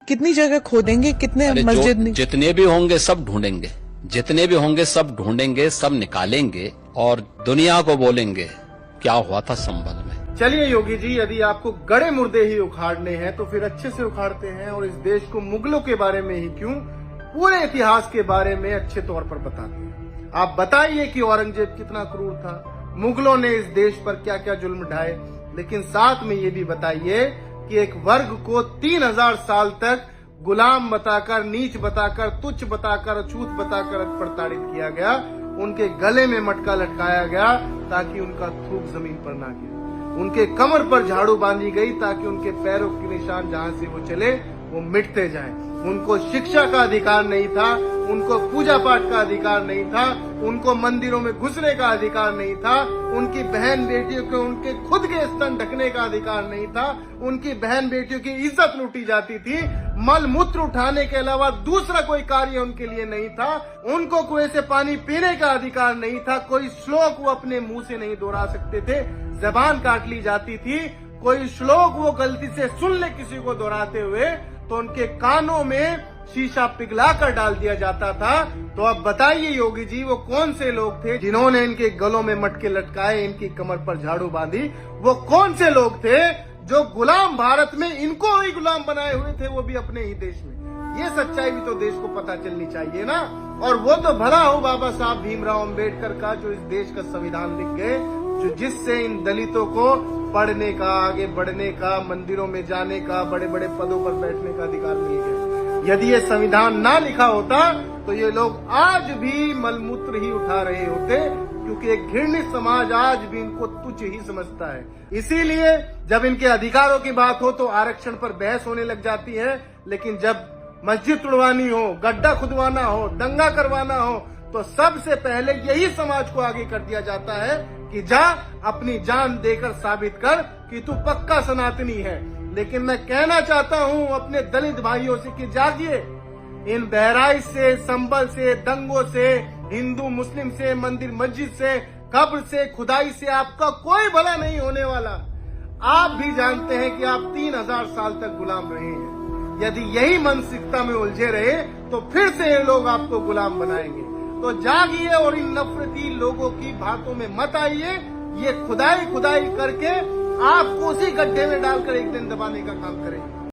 कितनी जगह खोदेंगे, कितने मस्जिद जितने भी होंगे सब ढूंढेंगे, जितने भी होंगे सब ढूंढेंगे, सब निकालेंगे और दुनिया को बोलेंगे क्या हुआ था संभल में। चलिए योगी जी, यदि आपको गड़े मुर्दे ही उखाड़ने हैं तो फिर अच्छे से उखाड़ते हैं और इस देश को मुगलों के बारे में ही क्यों, पूरे इतिहास के बारे में अच्छे तौर पर बताते हैं। आप बताइए कि औरंगजेब कितना क्रूर था, मुगलों ने इस देश पर क्या क्या जुल्म ढाए, लेकिन साथ में ये भी बताइए कि एक वर्ग को 3000 साल तक गुलाम बताकर, नीच बताकर, तुच्छ बताकर, अछूत बताकर प्रताड़ित किया गया। उनके गले में मटका लटकाया गया ताकि उनका थूक जमीन पर ना गिरे, उनके कमर पर झाड़ू बांधी गई ताकि उनके पैरों के निशान जहां से वो चले वो मिटते जाएं। उनको शिक्षा का अधिकार नहीं था, उनको पूजा पाठ का अधिकार नहीं था, उनको मंदिरों में घुसने का अधिकार नहीं था, उनकी बहन बेटियों को उनके खुद के स्तन ढकने का अधिकार नहीं था, उनकी बहन बेटियों की इज्जत लूटी जाती थी, मल मूत्र उठाने के अलावा दूसरा कोई कार्य उनके लिए नहीं था, उनको कुएं से पानी पीने का अधिकार नहीं था, कोई श्लोक वो अपने मुंह से नहीं दोहरा सकते थे, जबान काट ली जाती थी, कोई श्लोक वो गलती से सुन ले किसी को दोहराते हुए तो उनके कानों में शीशा पिघला कर डाल दिया जाता था। तो अब बताइए योगी जी, वो कौन से लोग थे जिन्होंने इनके गलों में मटके लटकाए, इनकी कमर पर झाड़ू बांधी? वो कौन से लोग थे जो गुलाम भारत में इनको ही गुलाम बनाए हुए थे, वो भी अपने ही देश में? ये सच्चाई भी तो देश को पता चलनी चाहिए ना। और वो तो भला हो बाबा साहब भीमराव अम्बेडकर का, जो इस देश का संविधान लिख गए, जो जिससे इन दलितों को पढ़ने का, आगे बढ़ने का, मंदिरों में जाने का, बड़े बड़े पदों पर बैठने का अधिकार मिल गया। यदि ये संविधान ना लिखा होता तो ये लोग आज भी मलमूत्र ही उठा रहे होते, क्योंकि एक घृणित समाज आज भी इनको तुच्छ ही समझता है। इसीलिए जब इनके अधिकारों की बात हो तो आरक्षण पर बहस होने लग जाती है, लेकिन जब मस्जिद तुड़वानी हो, गड्ढा खुदवाना हो, दंगा करवाना हो, तो सबसे पहले यही समाज को आगे कर दिया जाता है कि जा अपनी जान देकर साबित कर कि तू पक्का सनातनी है। लेकिन मैं कहना चाहता हूं अपने दलित भाइयों से कि जागिए, इन बहराइच से, संबल से, दंगों से, हिंदू मुस्लिम से, मंदिर मस्जिद से, कब्र से, खुदाई से आपका कोई भला नहीं होने वाला। आप भी जानते हैं कि आप 3000 साल तक गुलाम रहे हैं। यदि यही मानसिकता में उलझे रहे तो फिर से ये लोग आपको गुलाम बनाएंगे। तो जागिए और इन नफरती लोगों की बातों में मत आइए। ये खुदाई करके आपको उसी गड्ढे में डालकर एक दिन दबाने का काम करेंगे।